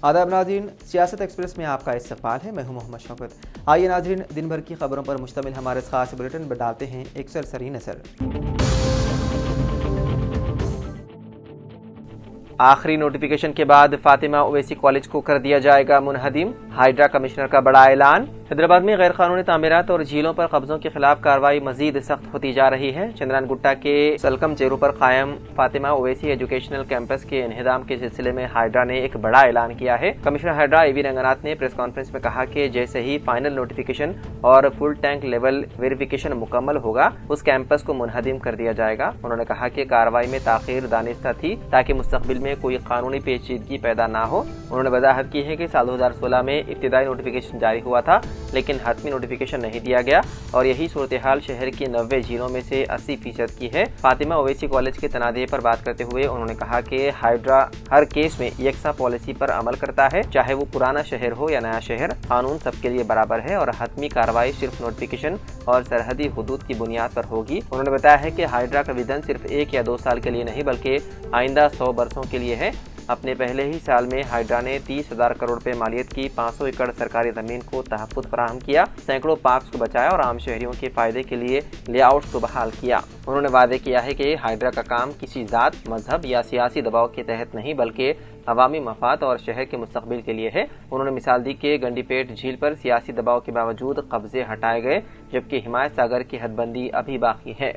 आदाब नाज़रीन, सियासत एक्सप्रेस में आपका इस्तकबाल है। मैं हूं मोहम्मद शौकत। आइए नाज़रीन, दिन भर की खबरों पर मुश्तमिल हमारे खास बुलेटिन पर डालते हैं एक सरसरी नज़र। आखिरी नोटिफिकेशन के बाद फातिमा ओवैसी कॉलेज को कर दिया जाएगा मुनहदिम, हाइड्रा कमिश्नर का बड़ा ऐलान। हैदराबाद में गैर कानूनी तामीरात और झीलों पर कब्जों के खिलाफ कार्रवाई मजीद सख्त होती जा रही है। चंद्रान गुट्टा के सलकम चेरू पर कायम फातिमा ओवैसी एजुकेशनल कैंपस के इन्हिदाम के सिलसिले में हाइड्रा ने एक बड़ा ऐलान किया है। कमिश्नर हाइड्रा एवी रंगनाथ ने प्रेस कॉन्फ्रेंस में कहा कि जैसे ही फाइनल नोटिफिकेशन और फुल टैंक लेवल वेरिफिकेशन मुकम्मल होगा, उस कैंपस को मुनहदिम कर दिया जाएगा। उन्होंने कहा कि कार्रवाई में ताखीर दानिस्ता थी ताकि मुस्तकबिल में कोई कानूनी पेचीदगी पैदा ना हो। उन्होंने वजाहत की है कि साल 2016 में इब्तिदाई नोटिफिकेशन जारी हुआ था, लेकिन हतमी नोटिफिकेशन नहीं दिया गया और यही सूरत हाल शहर की 90 झीलों में से 80% की है। फातिमा ओवैसी कॉलेज के तनाज़े पर बात करते हुए उन्होंने कहा कि हाइड्रा हर केस में यकसा पॉलिसी पर अमल करता है, चाहे वो पुराना शहर हो या नया शहर, कानून सबके लिए बराबर है और हतमी कार्रवाई सिर्फ नोटिफिकेशन और सरहदी हुदूद की बुनियाद पर होगी। उन्होंने बताया है कि हाइड्रा का विजन सिर्फ 1 या 2 साल के लिए नहीं बल्कि आइंदा 100 बरसों के लिए है। अपने पहले ही साल में हाइड्रा ने 30,000 करोड़ रुपए मालियत की 500 एकड़ सरकारी जमीन को तहफ़्फ़ुज़ फराहम किया, सैकड़ों पार्क्स को बचाया और आम शहरियों के फायदे के लिए लेआउट्स को बहाल किया। उन्होंने वादे किया है कि हाइड्रा का काम किसी ज़ात, मजहब या सियासी दबाव के तहत नहीं बल्कि अवामी मफाद और शहर के मुस्तकबिल के लिए है। उन्होंने मिसाल दी कि गंडीपेट झील पर सियासी दबाव के बावजूद कब्जे हटाए गए, जबकि हिमायत सागर की हदबंदी अभी बाकी है।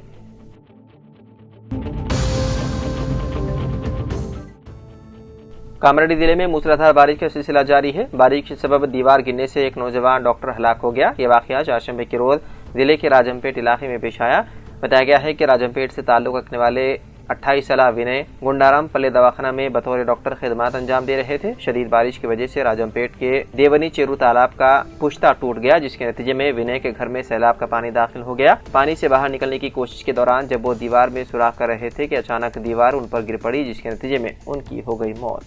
कामारेड्डी जिले में मूसलाधार बारिश का सिलसिला जारी है। बारिश के सबब दीवार गिरने से एक नौजवान डॉक्टर हलाक हो गया। ये वाकया चारशंबे के रोज जिले के राजमपेट इलाके में पेश आया। बताया गया है कि राजमपेट से ताल्लुक रखने वाले 28 साला विनय गुंडाराम पल्ले दवाखाना में बतौर डॉक्टर खिदमत अंजाम दे रहे थे। शदीद बारिश की वजह से राजमपेट के देवनी चेरू तालाब का पुश्ता टूट गया, जिसके नतीजे में विनय के घर में सैलाब का पानी दाखिल हो गया। पानी से बाहर निकलने की कोशिश के दौरान जब वो दीवार में सुराख कर रहे थे कि अचानक दीवार उन पर गिर पड़ी, जिसके नतीजे में उनकी हो गई मौत।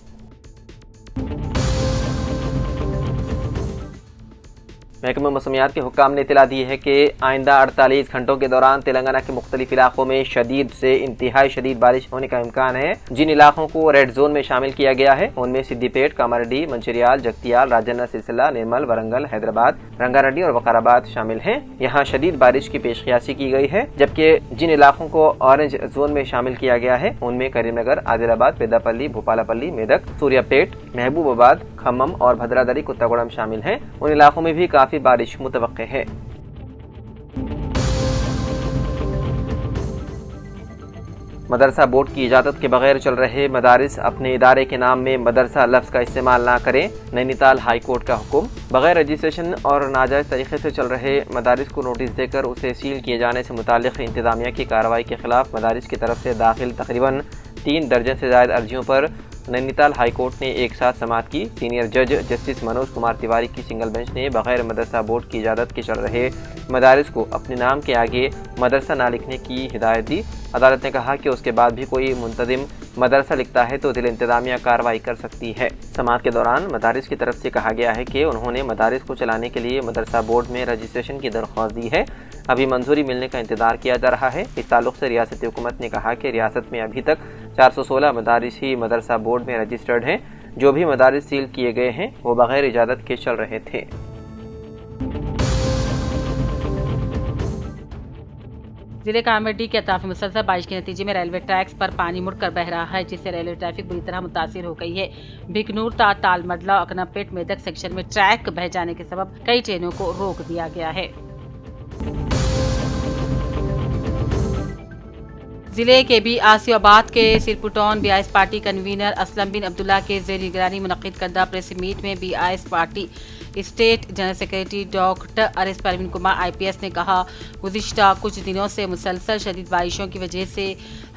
महकमा मौसमियात के हुक्काम ने इतला दी है कि आइंदा 48 घंटों के दौरान तेलंगाना के मुख्तलिफ इलाकों में शदीद से इंतहाई शदीद बारिश होने का इम्कान है। जिन इलाकों को रेड जोन में शामिल किया गया है उनमें सिद्दीपेट, कामारेड्डी, मंचिरियाल, जगतियाल, राजन्ना, सिलसिला, निर्मल, वरंगल, हैदराबाद, रंगारेड्डी और वकाराबाद शामिल हैं। यहाँ शदीद बारिश की पेशकियासी की गई है, जबकि जिन इलाकों को ऑरेंज जोन में शामिल किया गया है उनमें करीमनगर, आदिलाबाद, पेदापल्ली, भोपालापल्ली, मेदक, सूर्यापेट, महबूबाबाद, खम्मम और भद्रादरी, कुत्तागुड़म शामिल हैं। उन इलाकों में भी काफी बारिश मुतवक्के है। मदरसा बोर्ड की इजाज़त के बगैर चल रहे मदारिस अपने इदारे के नाम में मदरसा लफ्ज़ का इस्तेमाल ना करें। नैनीताल हाई कोर्ट का हुक्म। बगैर रजिस्ट्रेशन और नाजायज़ तरीके से चल रहे मदारिस को नोटिस देकर उसे सील किए जाने से मुताल्लिक़ इंतज़ामिया की कार्रवाई के खिलाफ मदारिस की तरफ से दाखिल तकरीबन 3 दर्जन से ज़ायद अर्जियों पर नैनीताल हाई कोर्ट ने एक साथ समाअत की। सीनियर जज जस्टिस मनोज कुमार तिवारी की सिंगल बेंच ने बगैर मदरसा बोर्ड की इजाज़त के चल रहे मदारिस को अपने नाम के आगे मदरसा ना लिखने की हिदायत दी। अदालत ने कहा कि उसके बाद भी कोई मुंतजिम मदरसा लिखता है तो जिला इंतजामिया कार्रवाई कर सकती है। समाअत के दौरान मदारिस की तरफ से कहा गया है कि उन्होंने मदारिस को चलाने के लिए मदरसा बोर्ड में रजिस्ट्रेशन की दरख्वास्त दी है। अभी मंजूरी मिलने का इंतजार किया जा रहा है। इस ताल्लुक से रियासती हुकूमत ने कहा कि रियासत में अभी तक 416 मदारिस ही मदरसा बोर्ड में रजिस्टर्ड हैं। जो भी मदारिस सील किए गए हैं वो बगैर इजाज़त के चल रहे थे। जिले कामारेड्डी के अताफ मुसलसल बारिश के नतीजे में रेलवे ट्रैक्स पर पानी मुड़कर बह रहा है, जिससे रेलवे ट्रैफिक बुरी तरह मुतासिर हो गई है। भिकनूर तालमडला अकनापेट मेदक सेक्शन में ट्रैक बह जाने के सबब कई ट्रेनों को रोक दिया गया है। जिले के भी आसियाबाद के सिरपुटौन बीआईएस पार्टी कन्वीनर असलम बिन अब्दुल्ला के ज़ेर निगरानी मुनक़िद करदा प्रेस मीट में BIS party state general secretary doctor R S. Parveen Kumar IPS ने कहा, गुज़िश्ता कुछ दिनों से मुसलसल शदीद बारिशों की वजह से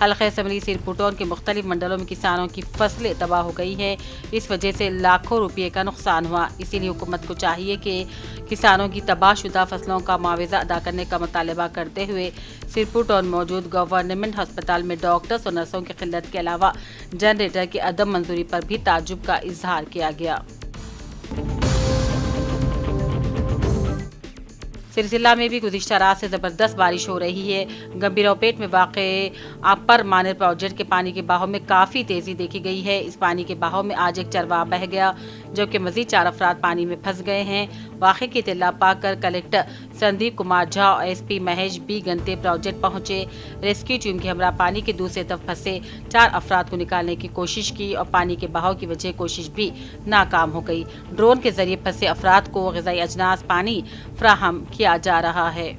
हल्क़े असम्बली सिरपुटौन के मुख्तलिफ मंडलों में किसानों की फसलें तबाह हो गई हैं। इस वजह से लाखों रुपये का नुकसान हुआ। इसीलिए हुकूमत को चाहिए कि किसानों की तबाहशुदा फसलों का मुआवजा अदा करने का मुतालबा करते हुए सिरपुटौन मौजूद गवर्नमेंट अस्पताल में डॉक्टर्स और नर्सों की किल्लत के अलावा जनरेटर की अदम मंजूरी पर भी ताज्जुब का इजहार किया गया। सिलसिला में भी गुज़िश्ता रात से ज़बरदस्त बारिश हो रही है। गंभीरापेट में वाक़े अपर मानर प्रोजेक्ट के पानी के बहाव में काफ़ी तेज़ी देखी गई है। इस पानी के बहाव में आज एक चरवाहा बह गया, जबकि मज़ीद 4 अफराद पानी में फंस गए हैं। वाक़े की इत्तला पाकर कलेक्टर संदीप कुमार झा और एसपी महेश बी गंते प्रोजेक्ट पहुंचे। रेस्क्यू टीम के हमरा पानी के दूसरे तरफ फंसे 4 अफराद को निकालने की कोशिश की और पानी के बहाव की वजह कोशिश भी नाकाम हो गई। ड्रोन के जरिए फंसे अफराद को ग़िज़ाई अजनास पानी फराहम किया जा रहा है।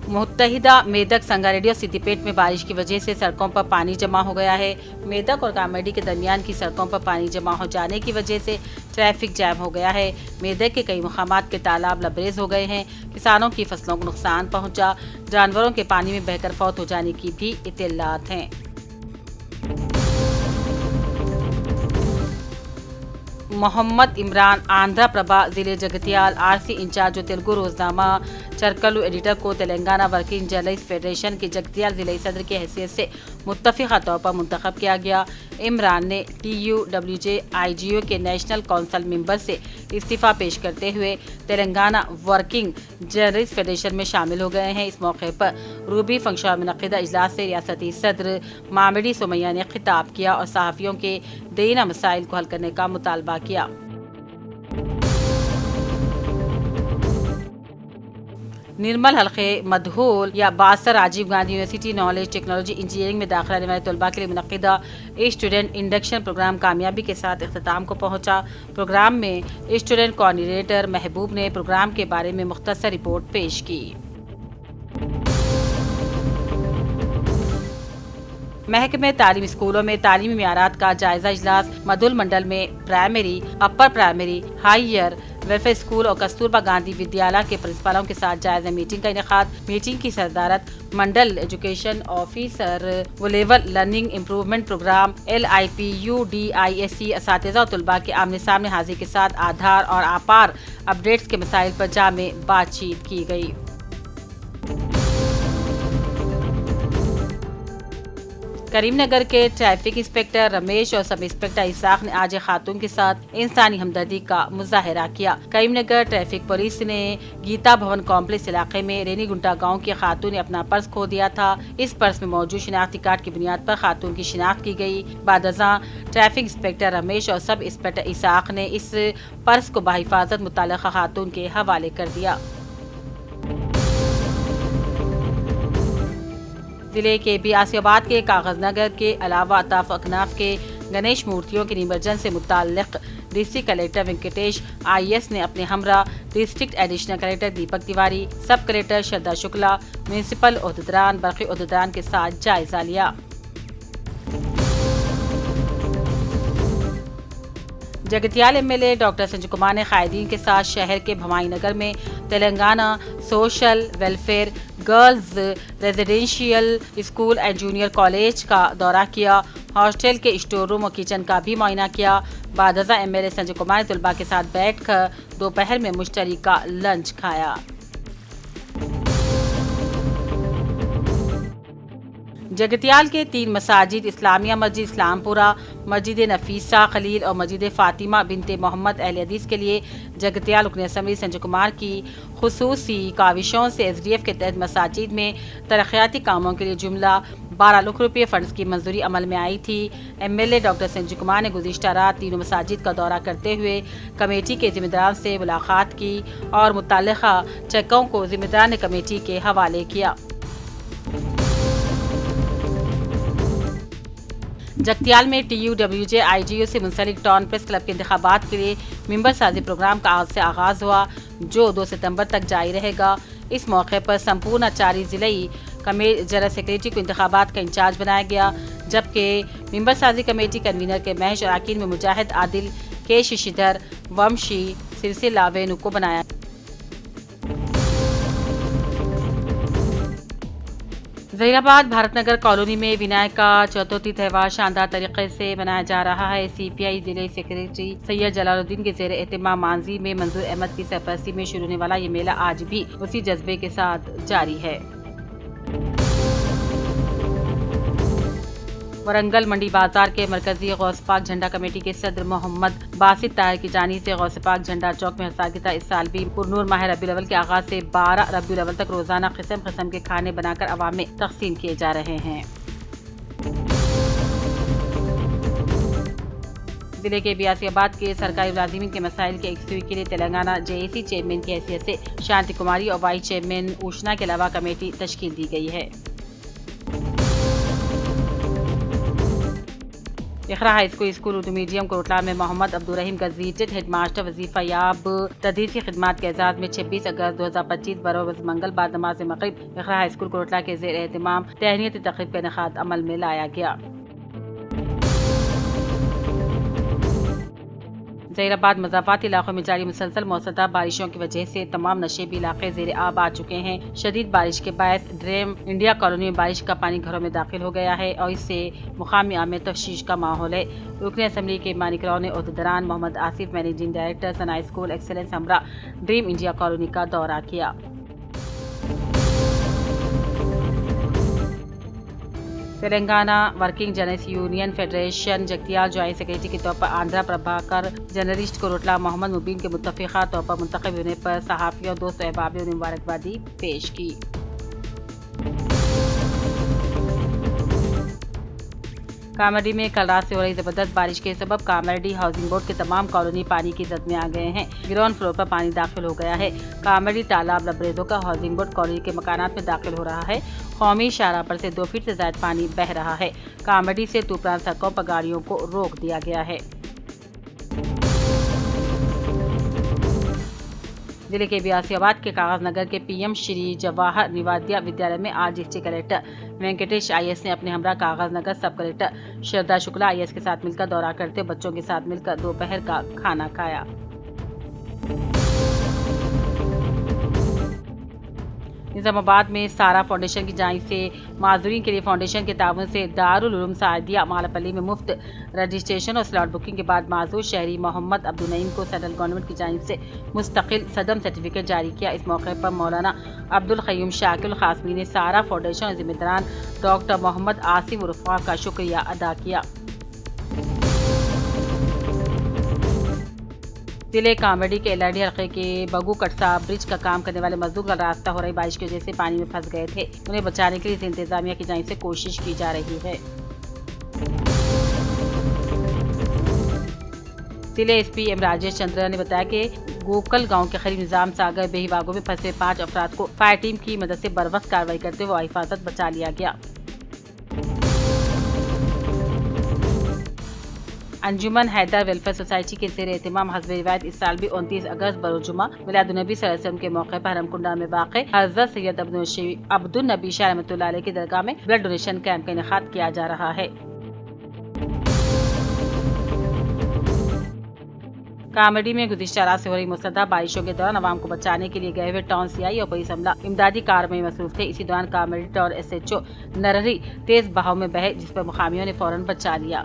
मुत्तहिदा मेदक संगारेड्डी और सिद्दीपेट में बारिश की वजह से सड़कों पर पानी जमा हो गया है। मेदक और कामेडी के दरमियान की सड़कों पर पानी जमा हो जाने की वजह से ट्रैफिक जैम हो गया है। मेदक के कई मुकामात के तालाब लबरेज हो गए हैं। किसानों की फसलों को नुकसान पहुंचा। जानवरों के पानी में बहकर फौत हो जाने की भी इत्तलात हैं। मोहम्मद इमरान आंध्रा प्रभा जिले जगतियाल आरसी इंचार्ज और तेलुगु रोजनामा चरकलू एडिटर को तेलंगाना वर्किंग जर्नलिस्ट फेडरेशन के जगतियाल जिले सदर की हैसियत से मुत्तफ़िक़ा तौर पर मुंतखब किया गया। इमरान ने TUWJ-IGO के नेशनल काउंसिल मेंबर से इस्तीफ़ा पेश करते हुए तेलंगाना वर्किंग जर्नलिस्ट फेडरेशन में शामिल हो गए हैं। इस मौके पर रूबी फंक्शन में मुनक़िदा इजलास से रियासती सदर मामिडी सोमैया ने खिताब किया और सहाफ़ियों के देना मसाइल को हल करने का मुतालबा किया। निर्मल हल्के मदहूल या Basar Rajiv Gandhi university knowledge technology engineering में दाखिला लेने वाले तलबा के लिए मुनक़िदा स्टूडेंट इंडक्शन प्रोग्राम कामयाबी के साथ इख्तिताम को पहुंचा। प्रोग्राम में स्टूडेंट कोऑर्डिनेटर महबूब ने प्रोग्राम के बारे में मुख्तसर रिपोर्ट पेश की। महकमे तालीम स्कूलों में तालीमी मियारात का जायजा इजलास मधुल मंडल में primary, upper primary, higher welfare school और कस्तूरबा गांधी विद्यालय के प्रिंसिपलों के साथ जायजा मीटिंग का इनेकाद। मीटिंग की सदारत मंडल एजुकेशन ऑफिसर व level learning improvement programme LIPUDISC असातिज़ा और तलबा के आमने सामने हाजिर के साथ आधार और आपार अपडेट्स के मसाइल पर जामे बातचीत की गई। करीमनगर के ट्रैफिक इंस्पेक्टर रमेश और सब इंस्पेक्टर इसाक ने आज खातून के साथ इंसानी हमदर्दी का मुजाहरा किया। करीमनगर ट्रैफिक पुलिस ने गीता भवन कॉम्प्लेक्स इलाके में रेनीगुंटा गांव की खातून ने अपना पर्स खो दिया था। इस पर्स में मौजूद शिनाख्ती कार्ड की बुनियाद पर खातून की शिनाख्त की गई। बादज़ां ट्रैफिक इंस्पेक्टर रमेश और सब इंस्पेक्टर इसाक ने इस पर्स को बहिफाजत मुतल्लिक़ा खातून के हवाले कर दिया। जिले के आसियाबाद के कागज नगर के अलावा अताफ अकनाफ के गणेश मूर्तियों के निमज्जन से मुताल्लिक़ डिस्ट्रिक्ट कलेक्टर वेंकटेश IAS ने अपने हमरा district additional collector Deepak Tiwari, सब कलेक्टर श्रद्धा शुक्ला, म्यूनसिपल ओहदेदारान, बरक़ी ओहदेदारान के साथ जायजा लिया। जगतियाल MLA डॉक्टर संजय कुमार ने कायदीन के साथ शहर के भवाई नगर में Telangana social welfare girls residential school and junior college का दौरा किया। हॉस्टल के स्टोर रूम और किचन का भी मुआयना किया। बादज़ां MLA संजय कुमार ने तलबा के साथ बैठकर दोपहर में मुश्तरका लंच खाया। जगतियाल के 3 मसाजिद इस्लामिया मस्जिद इस्लामपुरा, मस्जिद नफीसा खलील और मस्जिद फातिमा बिनते मोहम्मद अहले हदीस के लिए जगतियाल रुकन असम्बली संजय कुमार की खुसूसी काविशों से SDF के तहत मसाजिद में तरक्याती कामों के लिए जुमला 12 लाख रुपये फंड्स की मंजूरी अमल में आई थी। MLA डॉक्टर संजय कुमार ने गुज़िश्ता रात तीनों मसाजिद का दौरा करते हुए कमेटी के जिम्मेदारान से मुलाकात की और मुतल्लिक़ा चेकों को जिम्मेदार ने कमेटी के हवाले किया। जगतियाल में TUWJ-IGO से मुंसलिक टाउन प्रेस क्लब के इंतखाबात के लिए मेंबर साजी प्रोग्राम का आज से आगाज़ हुआ, जो 2 सितंबर तक जारी रहेगा। इस मौके पर संपूर्ण आचारी ज़िलाई जनरल सेक्रेटरी को इंतखाबात का इंचार्ज बनाया गया, जबकि मेंबर साजी कमेटी कन्वीनर के महज अरकान में मुजाहिद आदिल के शशिधर वंशी सिलसिला वेनु को बनाया। ज़हीराबाद भारतनगर कॉलोनी में विनायक का चतुर्थी त्यौहार शानदार तरीके से मनाया जा रहा है। CPI जिले सेक्रेटरी सैयद जलालुद्दीन के ज़ेर एहतिमाम मांझी में मंजूर अहमद की सरपरस्ती में शुरू होने वाला ये मेला आज भी उसी जज्बे के साथ जारी है। ورنگل منڈی بازار کے مرکزی غوث پاک جھنڈا کمیٹی کے صدر محمد باسط طاہر کی جانب سے غوث پاک جھنڈا چوک میں اساتذہ اس سال بھی پرنور ماہ ربیع الاول کے آغاز سے 12 ربیع الاول تک روزانہ قسم قسم کے کھانے بنا کر عوام میں تقسیم کیے جا رہے ہیں۔ ضلع کے بیاسی آباد کے سرکاری ملازمین کے مسائل کے یکسوئی کے لیے تلنگانہ JAC چیئرمین کی حیثیت سے شانتی کماری اور وائس چیئرمین اوشنا کے علاوہ کمیٹی تشکیل دی گئی ہے۔ Iqra high school Urdu medium Kotla میں Mohammed Abdul Rahim gazetted head master وظیفہ یاب تدریسی خدمات کے اعزاز میں 26 اگست 2025 بروز منگل بعد نماز مغرب اقرا ہائی اسکول کوٹلہ کے زیر اہتمام تہنیتی تقریب کا انعقاد عمل میں لایا گیا۔ ظہیر آباد مضافاتی علاقوں میں جاری مسلسل موسلادھار بارشوں کی وجہ سے تمام نشیبی علاقے زیر آب آ چکے ہیں۔ شدید بارش کے باعث ڈریم انڈیا کالونی میں بارش کا پانی گھروں میں داخل ہو گیا ہے اور اس سے مقامی عوام میں تشویش کا ماحول ہے۔ رکن اسمبلی کے مانک راؤ نے عہدیداران محمد آصف مینیجنگ ڈائریکٹر ثنا اسکول ایکسلنس ہمراہ ڈریم انڈیا کالونی کا دورہ کیا۔ Telangana working journalist union federation Jagtial joint secretary کے طور پر آندھرا پربھاکر جرنلسٹ کوروٹلہ محمد مبین کے متفقہ طور پر منتخب ہونے پر صحافیوں اور دوست احباب نے مبارکبادی پیش کی۔ کامرڈی میں کل رات سے ہو رہی زبردست بارش کے سبب کامرڈی ہاؤسنگ بورڈ کے تمام کالونی پانی کی زد میں آ گئے ہیں۔ گراؤنڈ فلور پر پانی داخل ہو گیا ہے۔ کامرڈی تالاب لبریزوں کا ہاؤسنگ بورڈ کالونی کے مکانات میں داخل ہو رہا ہے۔ قومی شاہراہ پر سے 2 فٹ سے زائد پانی بہہ رہا ہے۔ کامرڈی سے توپران سڑکوں پر گاڑیوں کو روک دیا گیا ہے۔ ضلع کے بیاسی آباد کے کاغذ نگر کے PM شری جواہر نوادیہ ودیالیہ میں آج ڈسٹرکٹ کلیکٹر وینکٹیش IAS نے اپنے ہمراہ کاغذ نگر سب کلیکٹر شردا شکلا IAS کے ساتھ مل کر دورہ کرتے بچوں کے ساتھ مل کر دوپہر کا کھانا کھایا۔ نظام آباد میں سارا فاؤنڈیشن کی جانب سے معذورین کے لیے فاؤنڈیشن کے تعاون سے دارالعلوم سعدیہ مالپلی میں مفت رجسٹریشن اور سلاٹ بکنگ کے بعد معذور شہری محمد عبدالنعیم کو سینٹرل گورنمنٹ کی جانب سے مستقل صدم سرٹیفکیٹ جاری کیا۔ اس موقع پر مولانا عبدالقیوم شاکر القاسمی نے سارا فاؤنڈیشن اور ذمہ داران ڈاکٹر محمد آصف عرفہ کا شکریہ ادا کیا۔ ضلع کامرڈی کے LRD حلقے کے بگو کٹسا برج کا کام کرنے والے مزدور کا راستہ ہو رہی بارش کی وجہ سے پانی میں پھنس گئے تھے۔ انہیں بچانے کے لیے انتظامیہ کی جانب سے کوشش کی جا رہی ہے۔ ضلع SP M راجیش چندر نے بتایا کہ گوکل گاؤں کے قریب نظام ساگر بہی واگوں میں پھنسے 5 افراد کو فائر ٹیم کی مدد سے بروقت کارروائی کرتے ہوئے حفاظت بچا لیا گیا۔ انجمن حیدر ویلفیئر سوسائٹی کے زیر اہتمام حسب روایت اس سال بھی 29 اگست بروز جمعہ میلاد النبی صلی اللہ علیہ وسلم کے موقع پر حرم کنڈا میں واقع حضرت سید عبدالنبی شاہ رحمۃ اللہ علیہ کی درگاہ میں بلڈ ڈونیشن کیمپ کا انعقاد کیا جا رہا ہے۔ کامرڈی میں گزشتہ رات سے ہو رہی موسلادھار بارشوں کے دوران عوام کو بچانے کے لیے گئے ہوئے ٹاؤن CI اور پولیس عملہ امدادی کار میں مصروف تھے۔ اسی دوران کامرڈی ٹاؤن SHO نرہری تیز بہاؤ میں بہے جس پر مقامیوں نے فوراً بچا لیا۔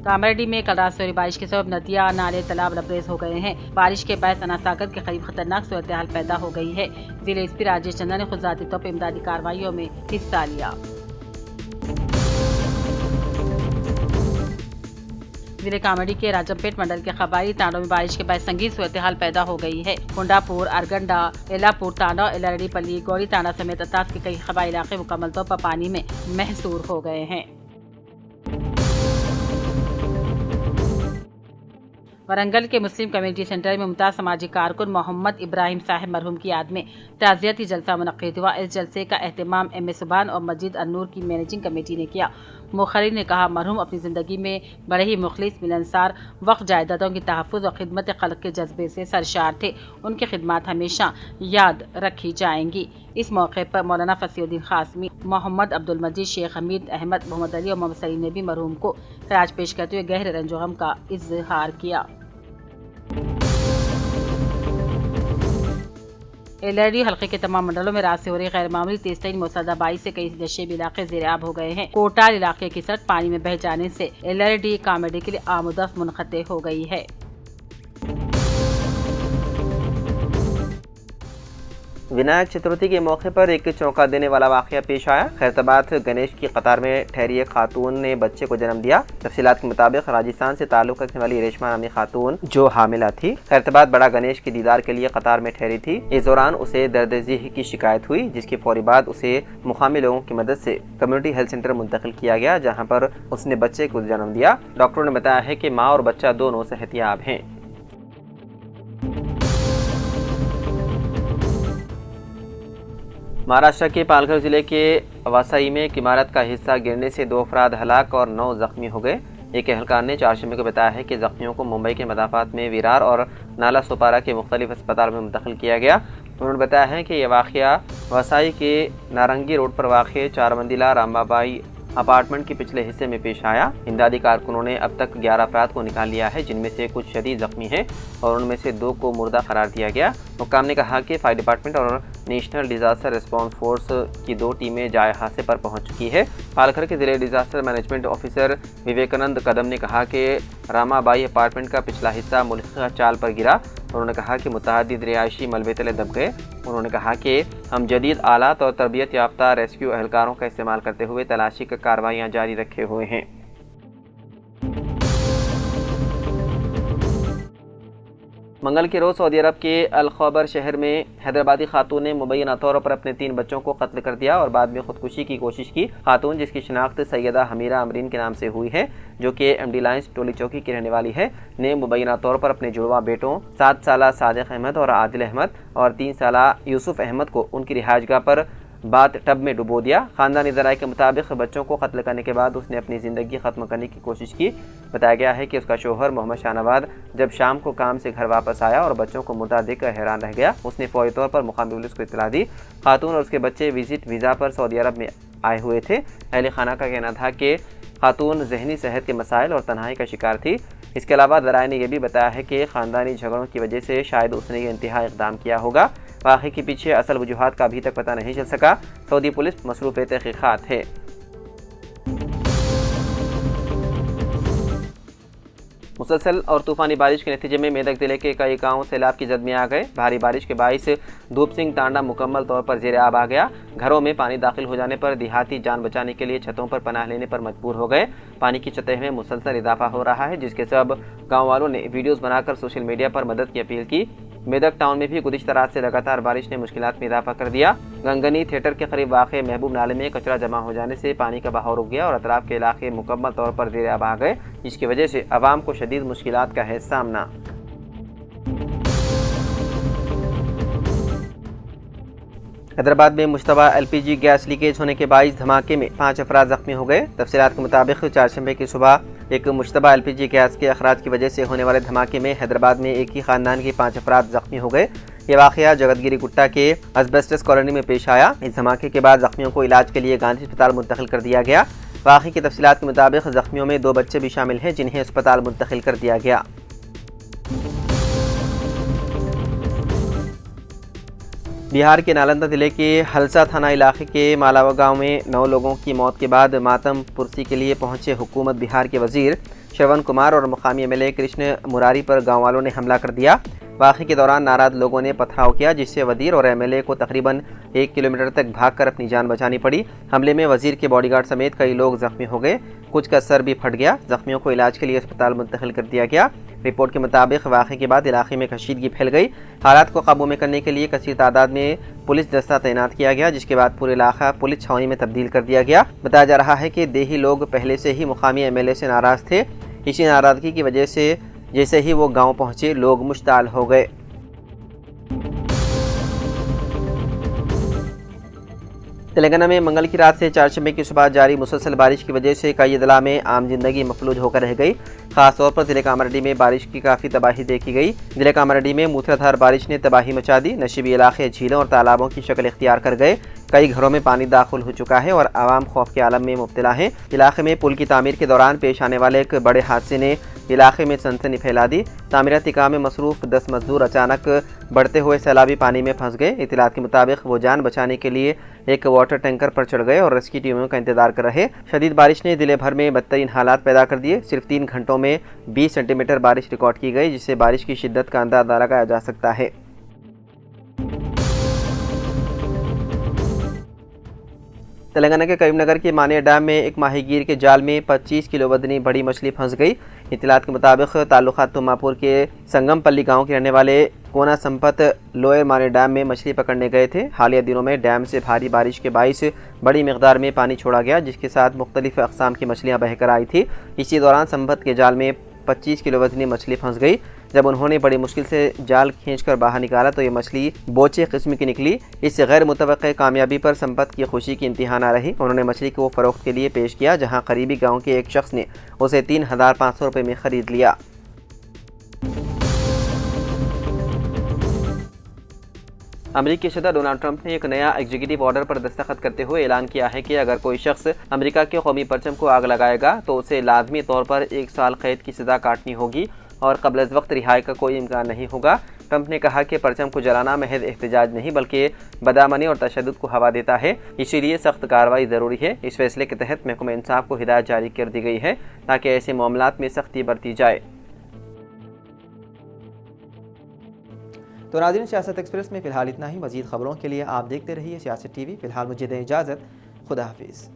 کامرڈی میں کل رات سے ہو رہی بارش کے سبب ندیاں نالے تالاب لبریز ہو گئے ہیں۔ بارش کے باعث ثنا ساگر کے قریب خطرناک صورتحال پیدا ہو گئی ہے۔ ضلع SP راجیش چندر نے خود ذاتی طور پر امدادی کارروائیوں میں حصہ لیا۔ ضلع کامرڈی کے راجم پیٹ منڈل کے قبائلی تانڈوں میں بارش کے باعث سنگین صورتحال پیدا ہو گئی ہے۔ کنڈا پور، ارگنڈا، ایلا پور تانڈا، LRD پلی، گوڑی تانڈا سمیت اطراف کے کئی قبائلی علاقے مکمل طور پر پانی میں محصور ہو گئے ہیں۔ ورنگل کے مسلم کمیونٹی سینٹر میں ممتاز سماجی کارکن محمد ابراہیم صاحب مرحوم کی یاد میں تعزیتی جلسہ منعقد ہوا۔ اس جلسے کا اہتمام MA سبحان اور مسجد النور کی مینیجنگ کمیٹی نے کیا۔ مقررین نے کہا مرحوم اپنی زندگی میں بڑے ہی مخلص، ملنسار، وقف جائیدادوں کی تحفظ اور خدمت خلق کے جذبے سے سرشار تھے۔ ان کی خدمات ہمیشہ یاد رکھی جائیں گی۔ اس موقع پر مولانا فصیح الدین قاسمی، محمد عبدالمجید، شیخ حمید احمد، محمد علی اور محمد سلیم نے بھی مرحوم کو خراج پیش کرتے ہوئے گہرے رنج و غم کا اظہار کیا۔ LRD حلقے کے تمام منڈلوں میں رات سے ہو رہی غیر معمولی تیز ترین موسلادھار بارش سے کئی نشیبی علاقے زیر آب ہو گئے ہیں۔ کوٹال علاقے کی سڑک پانی میں بہہ جانے سے LRD کامرڈی کے لیے آمد و رفت منقطع ہو گئی ہے۔ विनायक चतुर्थी के मौके पर एक चौंका देने वाला वाकया पेश आया। खैरताबाद गणेश की कतार में ठहरी एक खातून ने बच्चे को जन्म दिया। तफसीलात के मुताबिक राजस्थान से ताल्लुक रखने वाली रेशमा नामी खातून जो हामिला थी, खैरताबाद बड़ा गणेश के दीदार के लिए कतार में ठहरी थी। इस दौरान उसे दर्द ज़ीह की शिकायत हुई, जिसके फौरी बाद उसे मुकामी लोगों की मदद से कम्युनिटी हेल्थ सेंटर मुंतकिल किया गया, जहाँ पर उसने बच्चे को जन्म दिया। डॉक्टरों ने बताया है कि माँ और बच्चा दोनों सेहतियाब हैं। महाराष्ट्र के पालघर जिले के वासाई में एक इमारत का हिस्सा गिरने से 2 अफराद हलाक और 9 जख्मी हो गए। एक एहलकार ने 4 शंबे को बताया है कि जख्मियों को मुंबई के मदाफात में विरार और नाला सोपारा के मुख्तलिफ अस्पताल में मुंतकिल किया गया। उन्होंने बताया है कि यह वाक़या वासाई के नारंगी रोड पर वाक़ 4 मंजिला रामाबाई अपार्टमेंट के पिछले हिस्से में पेश आया। इमदादी कारकुनों ने अब तक 11 अफराद को निकाल लिया है, जिनमें से कुछ शदीद जख्मी हैं और उनमें से 2 को मुर्दा करार दिया गया। हुक्काम ने कहा कि फायर डिपार्टमेंट और नेशनल डिजास्टर रिस्पांस फोर्स की 2 टीमें जाए हादसे पर पहुंच चुकी है। पालघर के जिले डिजास्टर मैनेजमेंट ऑफिसर विवेकानंद कदम ने कहा कि रामाबाई अपार्टमेंट का पिछला हिस्सा मुल्हिका चाल पर गिरा। उन्होंने कहा कि मुतअद्दिद रिहायशी मलबे तले दब गए। उन्होंने कहा कि हम जदीद आलात और तरबियत याफ्ता रेस्क्यू एहलकारों का इस्तेमाल करते हुए तलाशी की कार्रवाइयाँ जारी रखे हुए हैं। मंगल के रोज़ सऊदी अरब के अल खैबर शहर में हैदराबादी खातून ने मुबैना तौर पर अपने 3 बच्चों को कत्ल कर दिया और बाद में खुदकुशी की कोशिश की। खातून, जिसकी शिनाख्त सैयदा हमीरा अमरीन के नाम से हुई है, जो कि एमडी लाइन्स टोली चौकी की रहने वाली है, ने मुबैना तौर पर अपने जुड़वा बेटों 7 साला सादिक अहमद और आदिल अहमद और 3 साला यूसुफ अहमद को उनकी रिहाइशगाह पर बाथ टब में डुबो दिया। खानदानी ज़राए के मुताबिक बच्चों को कत्ल करने के बाद उसने अपनी ज़िंदगी ख़त्म करने की कोशिश की। बताया गया है कि उसका शोहर मोहम्मद शाहनवाज जब शाम को काम से घर वापस आया और बच्चों को मुर्दा देखकर हैरान रह गया। उसने फौरी तौर पर मुकामी पुलिस को इत्तला दी। खातून और उसके बच्चे विजिट वीज़ा पर सऊदी अरब में आए हुए थे। अहले खाना का कहना था कि खातून ज़हनी सेहत के मसाइल और तन्हाई का शिकार थी। इसके अलावा ज़राए ने यह भी बताया है कि ख़ानदानी झगड़ों की वजह से शायद उसने ये इंतहाई इक़दाम किया होगा। वाक़े के पीछे असल वजूहात का अभी तक पता नहीं चल सका। सऊदी पुलिस मसरूफ़ तहक़ीक़ात है। मुसलसल और तूफ़ानी बारिश के नतीजे में मेदक ज़िले के कई गाँव सैलाब की जद में आ गए। भारी बारिश के बाइस धूप सिंह तांडा मुकम्मल तौर पर ज़ेर आब आ गया। घरों में पानी दाखिल हो जाने पर देहाती जान बचाने के लिए छतों पर पनाह लेने पर मजबूर हो गए। पानी की सतह में मुसलसल इजाफा हो रहा है, जिसके सब गाँव वालों ने वीडियोज़ बनाकर सोशल मीडिया पर मदद की अपील की। मेदक टाउन में भी गुज़िश्ता रात से लगातार बारिश ने मुश्किलात में इजाफा कर दिया। गंगनी थिएटर के करीब वाक़ महबूब नाले में कचरा जमा हो जाने से पानी का बहाव रुक गया और अतराफ के इलाके मुकम्मल तौर पर ज़ेर आब आ गए, जिसकी वजह से आवाम को शदीद मुश्किलात का है सामना। हैदराबाद में मुश्तबा LPG गैस लीकेज होने के बाइस धमाके में 5 अफराद जख्मी हो गए। तफसीलात के मुताबिक 4 शंबे की सुबह एक मुश्तबा LPG गैस के अखराज की वजह से होने वाले धमाके में हैदराबाद में एक ही खानदान के 5 अफराद जख्मी हो गए। ये वाक़या जगतगिरी गुट्टा के असबेस्टस कॉलोनी में पेश आया। इस धमाके के बाद जख्मियों को इलाज के लिए गांधी अस्पताल मुंतकिल कर दिया गया। वाक़े की तफसीलात के मुताबिक जख्मियों में 2 बच्चे भी शामिल हैं, जिन्हें अस्पताल मुंतकिल कर दिया गया। बिहार के नालंदा ज़िले के हलसा थाना इलाके के मालावा गांव में 9 लोगों की मौत के बाद मातम पुरसी के लिए पहुंचे हुकूमत बिहार के वजीर श्रवण कुमार और मुकामी MLA कृष्ण मुरारी पर गांव वालों ने हमला कर दिया। वाक़े के दौरान नाराज़ लोगों ने पथराव किया, जिससे वजीर और MLA को तकरीबन 1 किलोमीटर तक भागकर अपनी जान बचानी पड़ी। हमले में वजीर के बॉडीगार्ड समेत कई लोग जख्मी हो गए, कुछ का सर भी फट गया। जख्मियों को इलाज के लिए अस्पताल मुंतकिल कर दिया गया। रिपोर्ट के मुताबिक वाक़े के बाद इलाके में कशीदगी फैल गई। हालात को काबू में करने के लिए कसीर तादाद में पुलिस दस्ता तैनात किया गया, जिसके बाद पूरा इलाका पुलिस छावनी में तब्दील कर दिया गया। बताया जा रहा है कि देही लोग पहले से ही मुकामी MLA से नाराज़ थे। इसी नाराज़गी की वजह से जैसे ही वो गांव पहुंचे, लोग मुश्ताल हो गए। तेलंगाना में मंगल की रात से 4 शंबे की सुबह जारी मुसलसल बारिश की वजह से कई अदला में आम जिंदगी मफलूज होकर रह गई। खास तौर पर जिले कामारेड्डी में बारिश की काफ़ी तबाही देखी गई। जिले कामारेड्डी में मूसलाधार बारिश ने तबाही मचा दी। नशीबी इलाके झीलों और तालाबों की शक्ल इख्तियार कर गए। कई घरों में पानी दाखिल हो चुका है और आवाम खौफ के आलम में मुब्तला है। इलाके में पुल की तामीर के दौरान पेश आने वाले एक बड़े हादसे ने इलाके में सनसनी फैला दी। तामीराती काम में मसरूफ़ 10 मजदूर अचानक बढ़ते हुए सैलाबी पानी में फंस गए। इत्तलात के मुताबिक वो जान बचाने के लिए एक वाटर टैंकर पर चढ़ गए और रेस्क्यू टीमों का इंतजार कर रहे। शदीद बारिश ने जिले भर में बदतरीन हालात पैदा कर दिए। सिर्फ 3 घंटों में 20 सेंटीमीटर बारिश रिकॉर्ड की गई, जिससे बारिश की शिद्दत का अंदाजा लगाया जा सकता है। تلنگانہ کے کریم نگر کے مانیہ ڈیم میں ایک ماہی گیر کے جال میں 25 کلو وزنی بڑی مچھلی پھنس گئی۔ اطلاعات کے مطابق تعلقات تماپور کے سنگم پلی گاؤں کے رہنے والے کونا سمپت لوئر مانیہ ڈیم میں مچھلی پکڑنے گئے تھے۔ حالیہ دنوں میں ڈیم سے بھاری بارش کے باعث بڑی مقدار میں پانی چھوڑا گیا، جس کے ساتھ مختلف اقسام کی مچھلیاں بہہ کر آئی تھی۔ اسی دوران سمپت کے جال میں 25 کلو وزنی مچھلی پھنس گئی۔ جب انہوں نے بڑی مشکل سے جال کھینچ کر باہر نکالا تو یہ مچھلی بوچے قسم کی نکلی۔ اس غیر متوقع کامیابی پر سمپت کی خوشی کی انتہا نہ رہی۔ انہوں نے مچھلی کو فروخت کے لیے پیش کیا، جہاں قریبی گاؤں کے ایک شخص نے اسے 3500 روپے میں خرید لیا۔ امریکی صدر ڈونلڈ ٹرمپ نے ایک نیا ایگزیکٹو آرڈر پر دستخط کرتے ہوئے اعلان کیا ہے کہ اگر کوئی شخص امریکہ کے قومی پرچم کو آگ لگائے گا تو اسے لازمی طور پر 1 سال قید کی سزا کاٹنی ہوگی اور قبل از وقت رہائی کا کوئی امکان نہیں ہوگا۔ ٹرمپ نے کہا کہ پرچم کو جلانا محض احتجاج نہیں بلکہ بدامنی اور تشدد کو ہوا دیتا ہے، اسی لیے سخت کارروائی ضروری ہے۔ اس فیصلے کے تحت محکمہ انصاف کو ہدایت جاری کر دی گئی ہے تاکہ ایسے معاملات میں سختی برتی جائے۔ تو ناظرین، سیاست ایکسپریس میں فی الحال اتنا ہی۔ مزید خبروں کے لیے آپ دیکھتے رہیے سیاست ٹی وی۔ فی الحال مجھے دیں اجازت، خدا حافظ۔